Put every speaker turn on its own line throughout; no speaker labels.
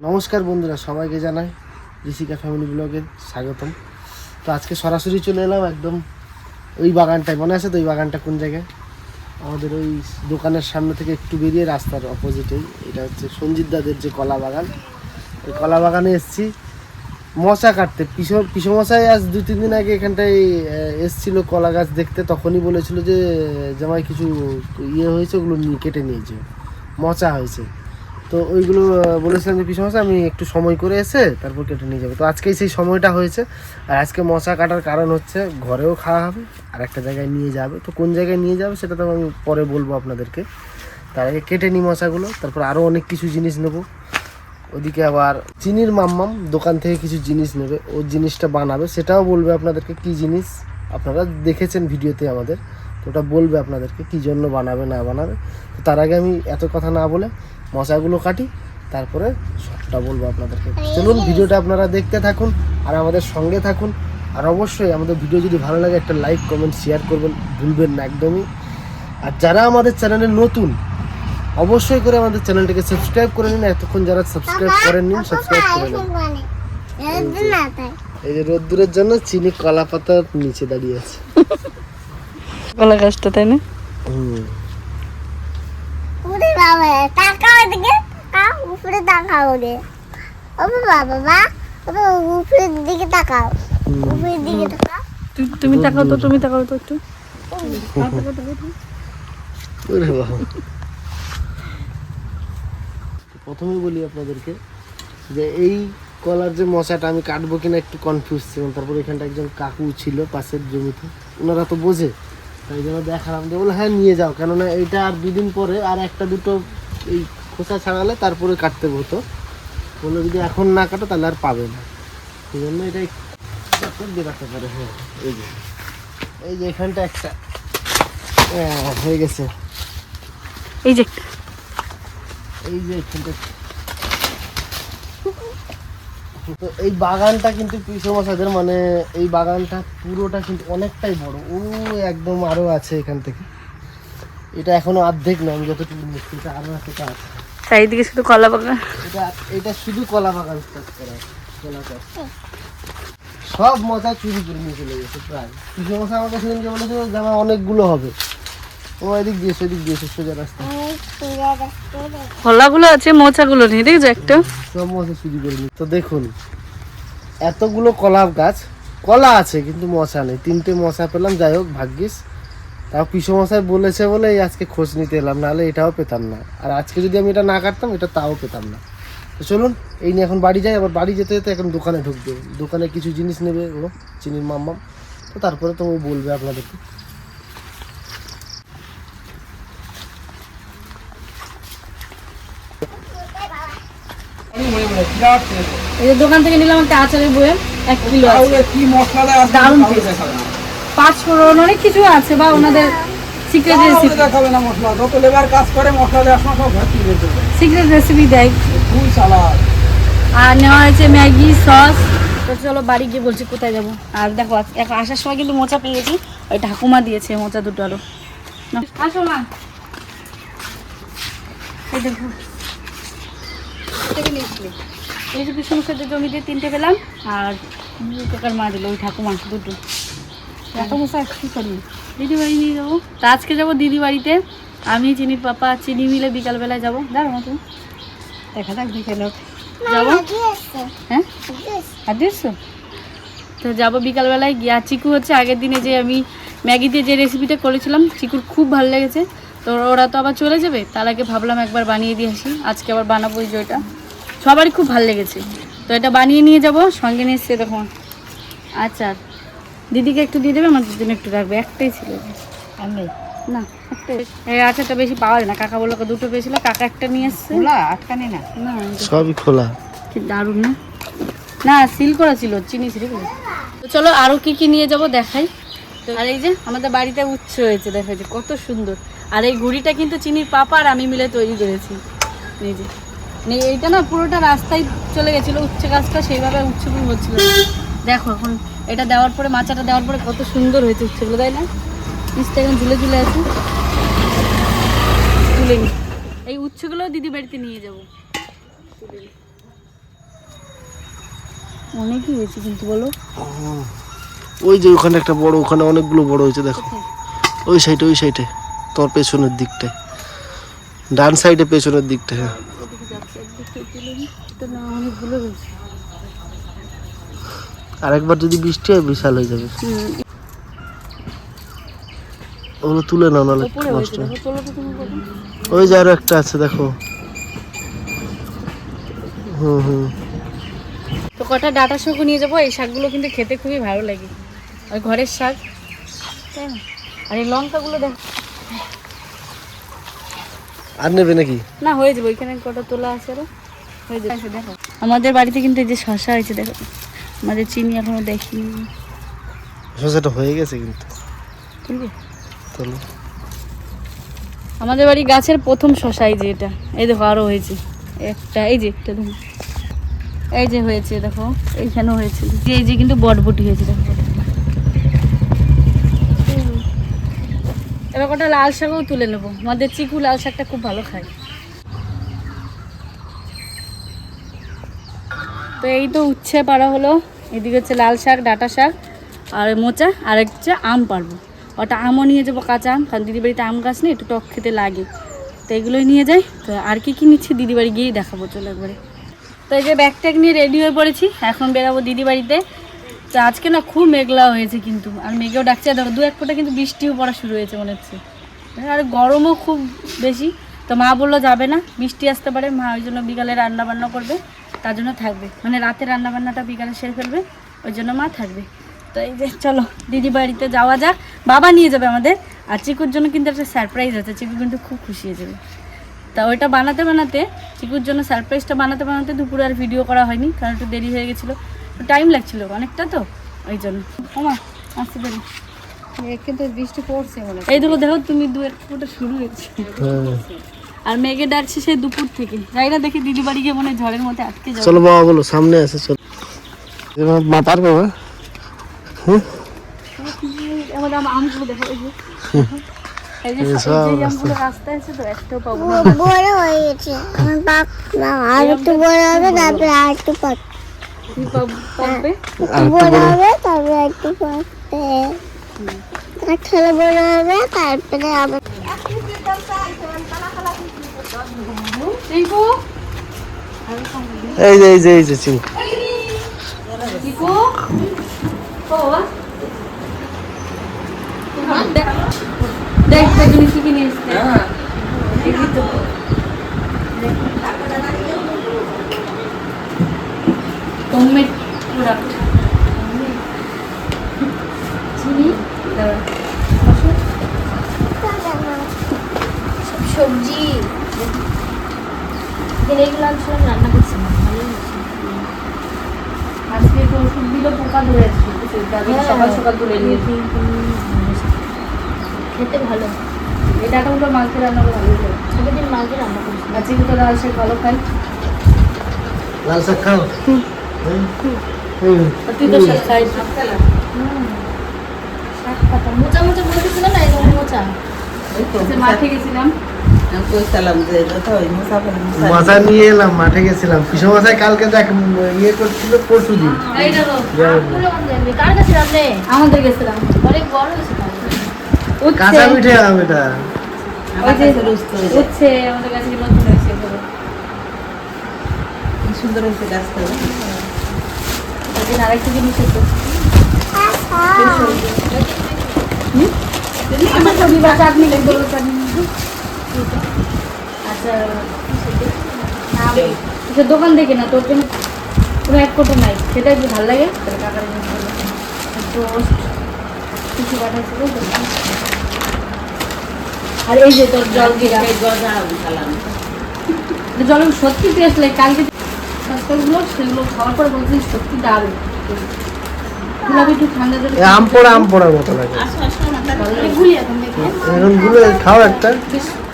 নমস্কার বন্ধুরা, সবাইকে জানাই ঋষিকা ফ্যামিলি ব্লগে স্বাগতম। তো আজকে সরাসরি চলে এলাম একদম ওই বাগানটায়। মনে আছে তো ওই বাগানটা কোন জায়গায়? আমাদের ওই দোকানের সামনে থেকে একটু বেরিয়ে রাস্তার অপোজিটেই। এটা হচ্ছে সঞ্জিত দাদের যে কলা বাগান। ওই কলা বাগানে এসেছি মশা কাটতে। পিসমশাই আজ 2-3 দিন আগে এখানটায় এসছিল কলা গাছ দেখতে। তখনই বলেছিল যে জামাই কিছু হয়েছে, ওগুলো কেটে নিয়েছে, মশা হয়েছে। তো ওইগুলো বলেছিলাম যে পিসমশাই আমি একটু সময় করে এসে তারপর কেটে নিয়ে যাবো। তো আজকেই সেই সময়টা হয়েছে। আর আজকে মশা কাটার কারণ হচ্ছে ঘরেও খাওয়া হবে আর একটা জায়গায় নিয়ে যাবে। তো কোন জায়গায় নিয়ে যাবে সেটা তো আমি পরে বলবো আপনাদেরকে। তার আগে কেটে নিই মশাগুলো, তারপর আরও অনেক কিছু জিনিস নেবো। ওদিকে আবার চিনির মাম্মাম দোকান থেকে কিছু জিনিস নেবে, ও জিনিসটা বানাবে, সেটাও বলবে আপনাদেরকে কী জিনিস। আপনারা দেখেছেন ভিডিওতে আমাদের, তো ওটা বলবে আপনাদেরকে কী জন্য বানাবে না বানাবে। তো তার আগে আমি এত কথা না বলে মশাগুলো কাটি, তারপরে সবটা বলবো আপনাদেরকে। চলুন ভিডিওটা আপনারা দেখতে থাকুন আর আমাদের সঙ্গে থাকুন। আর অবশ্যই আমাদের ভিডিও যদি ভালো লাগে একটা লাইক কমেন্ট শেয়ার করবেন, ভুলবেন না একদমই। আর যারা আমাদের চ্যানেলে নতুন, অবশ্যই করে আমাদের চ্যানেলটাকে সাবস্ক্রাইব করে নিন। এতক্ষণ যারা সাবস্ক্রাইব করেন নিন, সাবস্ক্রাইব করে নিন। এই যে রোদ্দুরের জন্য চিনি কলা পাতার নিচে দাঁড়িয়ে আছে
কলা গাছটা, তাই না? তুমি তাকাও তো, তুমি তাকাও তো একটু।
প্রথমে বলি আপনাদেরকে যে এই কলার যে মশাটা আমি কাটবো কিনা একটু কনফিউজ ছিলাম। তারপর এখানটা একজন কাকু ছিল পাশের জমিতে, ওনারা তো বোঝে, তাই জন্য দেখালাম যে বলে হ্যাঁ নিয়ে যাও, কেননা এইটা আর 2 দিন পরে আর একটা দুটো এই খোসা ছাড়ালে তারপরে কাটতে হতো। বলে যদি এখন না কাটো তাহলে আর পাবে না, সেই জন্য এটাই কাটতে পারে। হ্যাঁ এই যে এখানটা একটা হয়ে গেছে,
এই যে
এখানটা। তো এই বাগানটা কিন্তু পিসমশাইদের, মানে এই বাগানটা পুরোটা কিন্তু অনেকটাই বড়। ও একদম আরো আছে এখান থেকে, এটা এখনো অর্ধেক না, আমি যতটুকু দেখছি এটা আরো এতটা আছে।
চারিদিকে শুধু কলা বাগান।
এটা শুধু কলা বাগান চাষ করা, কলা চাষ। সব মশা চুরি করে নিয়ে চলে গেছে প্রায়। পিসমশাই আমাকে সেদিনকে বলেছিল যে আমার অনেকগুলো হবে। ও এদিক দিয়ে সেদিক দিয়ে সোজা রাস্তা।
কলাগুলো আছে, মোচাগুলো নেই, দেখছো একটা।
সব মশা চুরি করে নিয়ে। তো দেখুন এতগুলো কলা গাছ, কলা আছে কিন্তু মশা নেই। 3টে মশা পেলাম, যাই হোক ভাগ্যিস। তাও পিসমশাই বলেছে বলে আজকে খোঁজ নিতে এলাম, নাহলে এটাও পেতাম না। আর আজকে যদি আমি এটা না কাটতাম এটা তাও পেতাম না। তো চলুন এই নিয়ে এখন বাড়ি যাই। আবার বাড়ি যেতে যেতে এখন দোকানে ঢুকবে, দোকানে কিছু জিনিস নেবে ও চিনির মাম্মাম। তো তারপরে তো ও বলবে আপনাদেরকে।
এই দোকান থেকে নিলাম একটা আচারের বয়াম, 1 কিলো আছে। দারুণ টেস্ট। 5 ফোড়ন অনেক কিছু আছে, বা ওনাদের সিক্রেট রেসিপি দেখাবে না। মশলা যত লেবার কাজ করে মশলা দেওয়ার সময় সব ভর্তি করে দেবে, সিক্রেট রেসিপি দেয়। ফুল সালাদ আর নেওয়া হয়েছে ম্যাগি সস। তো চলো বাড়ি গিয়ে বলছি কোথায় যাবো। আর দেখো এখন আসার সময় কিন্তু মোচা পেয়েছি, ওই ঠাকুমা দিয়েছে মোচা দুটো। আরো আসো মা, এই দেখো এই যে পিসমশাইদের জমিতে 3টে পেলাম, আর কাকার মা দিল ওই ঠাকুমা দুটো। দিদি বাড়ি নিয়ে যাবো। তা আজকে যাবো দিদি বাড়িতে, আমি চিনির পাপা চিনি মিলে বিকালবেলায় যাবো। দাঁড়ো মতো দেখা যাক বিকেলে যাবো। হ্যাঁ আদেশো তো যাবো বিকালবেলায় গিয়ে। আর চিকু হচ্ছে আগের দিনে যে আমি ম্যাগি দিয়ে যে রেসিপিটা করেছিলাম, চিকুর খুব ভালো লেগেছে। তো ওরা তো আবার চলে যাবে, তার আগে ভাবলাম একবার বানিয়ে দিয়ে আসি। আজকে আবার বানাবো, ওই যে ওইটা সবারই খুব ভালো লেগেছে, তো এটা বানিয়ে নিয়ে যাব। সঙ্গে নিয়ে এসছে দেখুন আচার, দিদিকে একটু দিয়ে দেবে, আমার দুদিন একটু রাখবে। একটাই ছিল না, একটাই। এই আচারটা বেশি পাওয়া যায় না, কাকা বললো 2টো পেয়েছিল, কাকা একটা নিয়ে এসছে। আটকানি না, না
সবই খোলা।
কি দারুণ না, না সিল করা ছিল, চিনি ছিল। তো চলো আরও কি কি নিয়ে যাব দেখাই। তো আর এই যে আমাদের বাড়িতে উচ্ছে হয়েছে, দেখা যায় কত সুন্দর। আর এই ঘুড়িটা কিন্তু চিনির পাপা আর আমি মিলে তৈরি করেছি। এই যে এইটা না পুরোটা রাস্তায় চলে গেছিলো উচ্ছে গাছটা, সেইভাবে উচ্ছেগুলো হচ্ছিল। দেখো এখন এটা দেওয়ার পরে, মাচাটা দেওয়ার পরে কত সুন্দর হয়েছে উচ্ছেগুলো, তাই না? নিচটা এখন ঝুলে ঝুলে আছে, তুলে নি। এই উচ্ছেগুলো দিদি বাড়িতে নিয়ে যাবো। অনেকই হয়েছে কিন্তু বলো।
ওই যে ওখানে একটা বড়, ওখানে অনেকগুলো বড় হয়েছে দেখো, ওই সাইডে, ওই সাইডে তোর পেছনের দিকটায়, ডান সাইডে পেছনের দিকটা। হ্যাঁ
ওদিকে যাচ্ছে, একদিক থেকে তুলে নিই। তো না, অনেকগুলো হয়েছে।
আরেকবার যদি বৃষ্টি হয় বিশাল হয়ে যাবে। ওগুলো তুলে নাও নাহলে
ওপরে
নষ্ট
হয়েছে,
হয়।
দেখো তোলো তো তুমি বলো।
ওই যে আরো একটা আছে দেখো। হুম।
তো কটা ডাটা শাকও নিয়ে যাবো। এই শাকগুলো কিন্তু খেতে খুবই ভালো লাগে, ওই ঘরের শাক, তাই না? আর এই লঙ্কাগুলো দেখো।
আর নেবে নাকি?
না, হয়ে যাবে, ওইখানে কটা তোলা আছে আরো, হয়ে যাবে। দেখো আমাদের বাড়িতে কিন্তু এই যে শশা হয়েছে, দেখো আমাদের চিনি এখনো দেখিনি।
শসাটা হয়ে গেছে কিন্তু।
তুলবে?
চলো।
আমাদের বাড়ি গাছের প্রথম শশা এই যে এটা, এই দেখো আরো হয়েছে একটা, এই যে একটা দেখো, এই যে হয়েছে দেখো, এইখানেও হয়েছে, এই যে কিন্তু বটবটি হয়েছে দেখো। এবার কটা লাল শাকও তুলে নেবো, আমাদের চিকু লাল শাকটা খুব ভালো খায়। তো এই তো উচ্ছে পাড়া হলো, এদিকে হচ্ছে লাল শাক, ডাঁটা শাক আর মোচা, আর হচ্ছে আম পারবো। ওটা আমও নিয়ে যাবো, কাঁচা আম, কারণ দিদি বাড়িতে আম গাছ নেই, একটু টক খেতে লাগে, তো এগুলোই নিয়ে যাই। তো আর কি কি নিচ্ছি দিদি বাড়ি গিয়েই দেখাবো, চলো একবারে। তো এই যে ব্যাগ ট্যাগ নিয়ে রেডি হয়ে পড়েছি, এখন বেরাবো দিদি বাড়িতে। তো আজকে না খুব মেঘলা হয়েছে কিন্তু, আর মেঘেও ডাকছে, দেখো দু এক ফোঁটা কিন্তু বৃষ্টিও পড়া শুরু হয়েছে মনে হচ্ছে, আর গরমও খুব বেশি। তো মা বললো যাবে না, বৃষ্টি আসতে পারে, মা ওই জন্য বিকালে রান্না বান্না করবে, তার জন্য থাকবে, মানে রাতে রান্না বান্নাটা বিকালে সেরে ফেলবে, ওই জন্য মা থাকবে। তো এই যে চলো দিদি বাড়িতে যাওয়া যাক, বাবা নিয়ে যাবে আমাদের। আর চিকুর জন্য কিন্তু একটা সারপ্রাইজ আছে, চিকু কিন্তু খুব খুশি হয়ে যাবে। তা ওইটা বানাতে বানাতে, চিকুর জন্য সারপ্রাইজটা বানাতে বানাতে দুপুরে আর ভিডিও করা হয়নি, কারণ একটু দেরি হয়ে গেছিলো, টাইম লাগছিলো অনেকটা, তো ওই জন্য। ওমা আসতে দেরি, কিন্তু বৃষ্টি পড়ছে মনে, এই দেখো দেখো তুমি দু এক ফোঁটা শুরু হয়েছে, আর মেঘে ডাকছে সেই দুপুর থেকে, যাই না দেখি দিদি বাড়ি গিয়ে মনে হয় ঝড়ের মধ্যে আটকে যাবে।
চলো বাবা বলো, সামনে আছে, চলো। মা পারবে?
আমাদের আমগুলো দেখো, এই যে এই যে আমগুলো রাস্তায় আছে, তো একটাও পাবো না।
বড় হয়ে গেছে, আমার বাপ না আর একটু বড় হবে, তারপরে আর একটু
পাবে,
বড় হবে, তারপরে একটু পাকবে, তারপরে বড় হবে, তারপরে আবার
টিকু
এই যে চিঙ্কু।
টিকু ও বাবা, দেখ তো তুমি কি কিনে এসেছে, দেখি তো। হোমমেড প্রোডাক্ট, চিনি,
সবজি এগুলো আমি সব রান্না করছি না, ভালোই হচ্ছে।
আজকে তো ওষুধ দিল, পোকা ধরে আছে, সকাল সকাল তুলে নিয়েছি,
খেতে ভালো,
এই ডাটাগুলো মাছকে রান্না করে ভালো লাগে।
আগের দিন মাকে রান্না করছি।
আজকে তো লাল শাক ভালো খাই,
লাল শাক খাও।
আর তুই তো শাক খাই,
শাক পাতা মোচা মোচা বলতেছিল না, এরকম মোচা
মাঠে গেছিলাম,
মাথা নিয়ে এলাম, মাঠে গেছিলাম, পিসো মাথায় কালকে দেখ ইয়ে করছিল, পরশু দিন।
এই দেখো
কার কাছে রাখলে?
আমাদের গেছিলাম,
অনেক বড় হয়েছে
কাঁচা মিঠে আম এটা।
ওই যে উচ্ছে আমাদের কাছে নতুন হয়েছে,
সুন্দর হয়েছে গাছটা।
আরেকটা জিনিস হতো, চাটনি লাগবে, আচ্ছা সে দোকান দেখে না, তোর জন্য কোনো এক কোটো নাই, সেটা একটু ভালো লাগে, তাহলে কাকার টোস্ট কিছু পাঠাচ্ছিল। আর এই যে তোর জল জিরা, জল সত্যি টেস্ট লাগে, কালকে সস্তাগুলো সেগুলো খাওয়ার পর বলছি সত্যি দারুণ, গুলাবি একটু ঠান্ডা জলে
আম পড়ার মতো লাগে।
গুলি এখন দেখে
এখন গুলো খাও একটা।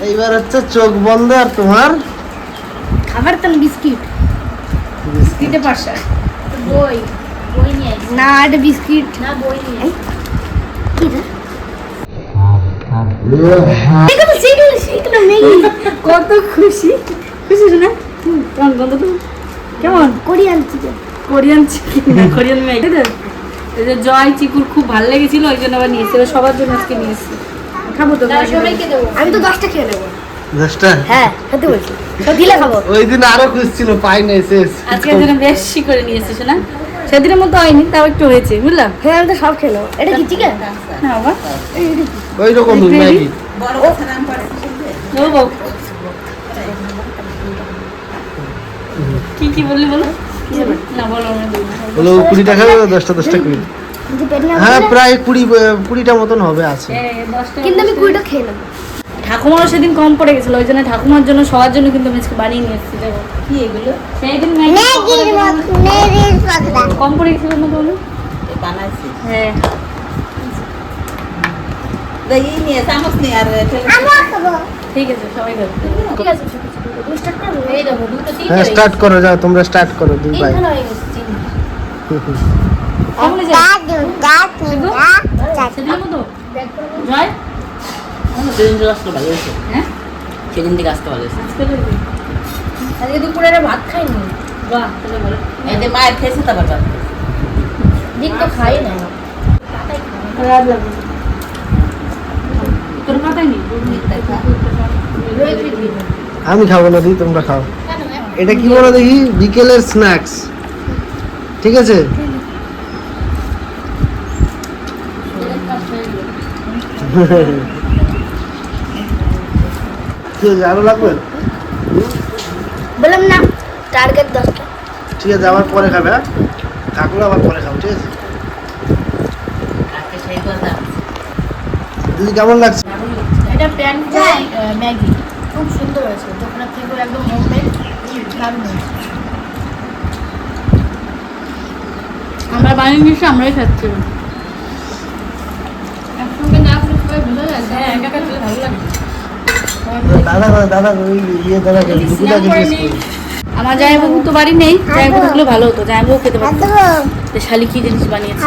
এইবার হচ্ছে চোখ বন্ধ, আর তোমার
খাবার তেল বিস্কিট, বিস্কিটে পাশা
বই বই নিয়ে আসি
না, এটা বিস্কিট
না, বই নিয়ে আসি।
কত খুশি, খুশি না? কেমন গন্ধ তো, কেমন
কোরিয়ান চিকেন,
কোরিয়ান চিকেন না, কোরিয়ান ম্যাগি। এই যে জয় চিকুর খুব ভালো লেগেছিল, ওই জন্য আবার নিয়েছে। এবার সবার জন্য আজকে নিয়েছি। খাবো তো সবাইকে দেবো। আমি তো 10টা খেয়ে নেবো।
10টা?
হ্যাঁ খেতে বলছি, তো দিলে খাবো।
ওই দিন আরো খুঁজছিল, পাই নাই শেষ।
আজকে জন্য বেশি করে নিয়েছে শোনা। সেদিনের মতো হয়নি, তাও একটু হয়েছে বুঝলাম। হ্যাঁ আমি তো সব খেলো। এটা কি চিকেন? না বাবা
ওই রকম ম্যাগি।
ও বাবা কি কি বললি বলো? না বলো না,
বলো 20 টাকা 10টা করে। হ্যাঁ প্রায় 20টা মতন হবে আছে।
কিন্তু আমি 20টা খেয়ে নেবো।
ঠাকুমারও সেদিন কম পড়ে গেছিল, ওই জন্য ঠাকুমার জন্য সবার জন্য কিন্তু আমি আজকে বানিয়ে নিয়ে এসেছি। দেখো কি এগুলো, সেদিন
ম্যাগির পাতা।
কম পড়ে গেছিল না বলো?
বানাইছি
হ্যাঁ
দই নিয়ে চামচ নিয়ে আর
আমরা খাবো।
ঠিক আছে সবাই খাবে। ঠিক আছে তুমি স্টার্ট করো। এই দেখো দুটো তিনটে
হ্যাঁ স্টার্ট করো, যাও তোমরা স্টার্ট করো দুই ভাই।
তিনখানা হয়ে গেছে চিনি। আমলে যাই সেদিন মতো জয়
সেদিন আসতে ভালো হয়েছে,
হ্যাঁ
সেদিন থেকে আসতে ভালো হয়েছে।
আজকে দুপুরে একটা ভাত খাইনি। বাহ তাহলে ভালো।
এই যে মায়ের খেয়েছে তারপর ভাত।
দিন তো খাই না, খারাপ লাগে। তোর মাথায় নেই?
আমি খাবো না, দিই তোমরা খাও। এটা কি বলো দেখি? বিকেলের স্ন্যাক্স, ঠিক আছে? ঠিক আছে, আরো লাগবে?
বললাম না টার্গেট 10টা।
ঠিক আছে, আবার পরে খাবে। হ্যাঁ ঠাকুর আবার পরে খাও, ঠিক আছে?
আজকে সেই কথা
দিদি কেমন লাগছে?
এটা প্যান ফ্রাই ম্যাগি খুব সুন্দর হয়েছে, দোকানের থেকে একদম হোমমেড, দারুণ হয়েছে। আমরা বানিয়ে নিয়েছি, আমরাই খাচ্ছি। একসঙ্গে না করে সবাই বোঝা যায়। হ্যাঁ একা একা খেলে ভালো লাগে।
দাদা ওই ইয়ে দাদা দুপুরটা জিজ্ঞেস করি।
আমার জামাইবাবু তো বাড়ি নেই, জামাইবাবু থাকলে ভালো হতো, জামাইবাবু খেতে পারতো। তো শালি কি জিনিস বানিয়েছে?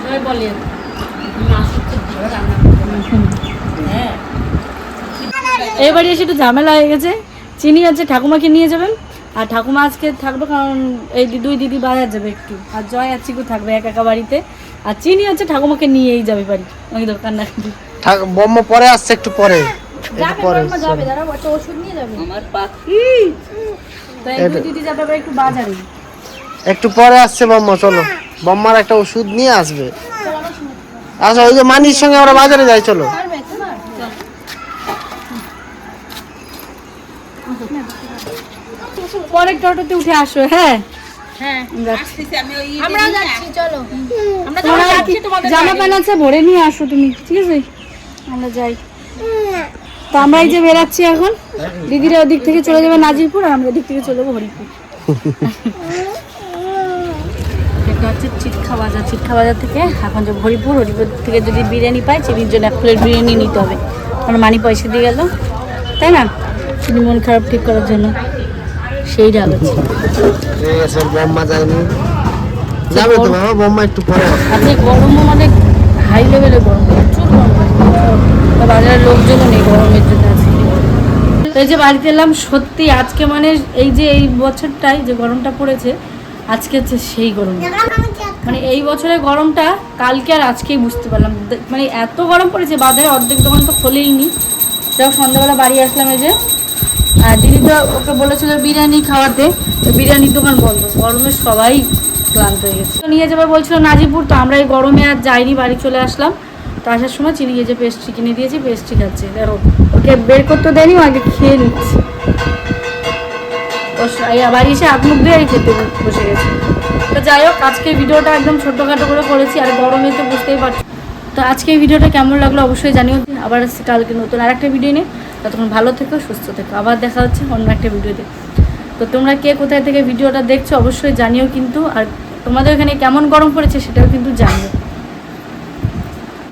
জয় বলে হ্যাঁ এবারে এসে একটু ঝামেলা হয়ে গেছে। চিনি হচ্ছে ঠাকুমাকে নিয়ে যাবেন, আর ঠাকুমা আজকে থাকবে কারণ এই দুই দিদি বাজার যাবে একটু, আর জয় আর চিকু থাকবে একা একা বাড়িতে। আর চিনি হচ্ছে ঠাকুমাকে নিয়েই যাবে বাড়ি, ওই দোকান না
বম্মা পরে আসছে, একটু পরে পরে
যাবে, দাঁড়াও একটা ওষুধ নিয়ে যাবে।
আমার পাখি
তো এই দুই দিদি যাবে আবার একটু বাজারে।
একটু পরে আসছে বম্মা, চলো বম্মার একটা ওষুধ নিয়ে আসবে। আচ্ছা ওই যে মানির সঙ্গে আমরা বাজারে যাই, চলো।
পরের টোটোতে উঠে আসো। হ্যাঁ
হ্যাঁ
আসতেছি আমি ওই
আমরা যাচ্ছি, চলো আমরা
জামা প্যান্ট আছে ভরে নিয়ে আসো তুমি, ঠিক আছে? আমরা যাই। তো আমরা এই যে বেরাচ্ছি এখন, দিদিরা ওদিক থেকে চলে যাবে নাজিরপুর, আর আমরা এদিক থেকে চলে যাবো হরিপুর। এটা হচ্ছে চিটখা বাজার, চিটখা বাজার থেকে এখন যাবো হরিপুর। হরিপুর থেকে যদি বিরিয়ানি পাই, চিনির জন্য 1 প্লেট বিরিয়ানি নিতে হবে, কারণ মানি পয়সা দিয়ে গেল, তাই না? চিনি মন খারাপ ঠিক করার জন্য সেই ডাল আছে।
ঠিক আছে, বম্মা যায়নি, যাবে তো বাবা, বম্মা একটু পরে আসবে।
আজকে গরমও মানে হাই লেভেলে গরম, প্রচুর গরম পড়েছে। বাজারের লোকজনও নেই গরমের জন্য আজকে। তো এই যে বাড়িতে এলাম, সত্যি আজকে মানে এই যে এই বছরটায় যে গরমটা পড়েছে, আজকে হচ্ছে সেই গরম। মানে এই বছরের গরমটা কালকে আর আজকেই বুঝতে পারলাম। মানে এত গরম পড়েছে, বাজারে অর্ধেক দোকান তো খোলেই নি। যাও সন্ধ্যাবেলা বাড়ি আসলাম, এই যে আর দিদি তো ওকে বলেছিল বিরিয়ানি খাওয়াতে, তো বিরিয়ানির দোকান বন্ধ, গরমে সবাই ক্লান্ত হয়ে গেছে। তো নিয়ে যাবার বলছিল নাজিপুর, তো আমরা এই গরমে আর যাইনি, বাড়ি চলে আসলাম। তো আসার সময় চিনি গিয়ে যে পেস্ট্রি কিনে দিয়েছি, পেস্ট্রি খাচ্ছে। দেখো ওকে বের করতে দেয়নি, ও আগে খেয়ে নিচ্ছি। বাড়ি এসে হাত মুখ দিয়ে খেতে বসে গেছে। তো যাই হোক, আজকে ভিডিওটা একদম ছোট্টখাটো করে করেছি, আর গরমে তো বুঝতেই পারছি। তো আজকে এই ভিডিওটা কেমন লাগলো অবশ্যই জানিও। আবার আসছি কালকে নতুন আরেকটা ভিডিও নিয়ে। ততক্ষণ ভালো থেকো, সুস্থ থেকো, আবার দেখা হচ্ছে অন্য একটা ভিডিওতে। তো তোমরা কে কোথায় থেকে ভিডিওটা দেখছো অবশ্যই জানিও কিন্তু, আর তোমাদের এখানে কেমন গরম পড়েছে সেটাও কিন্তু জানিও।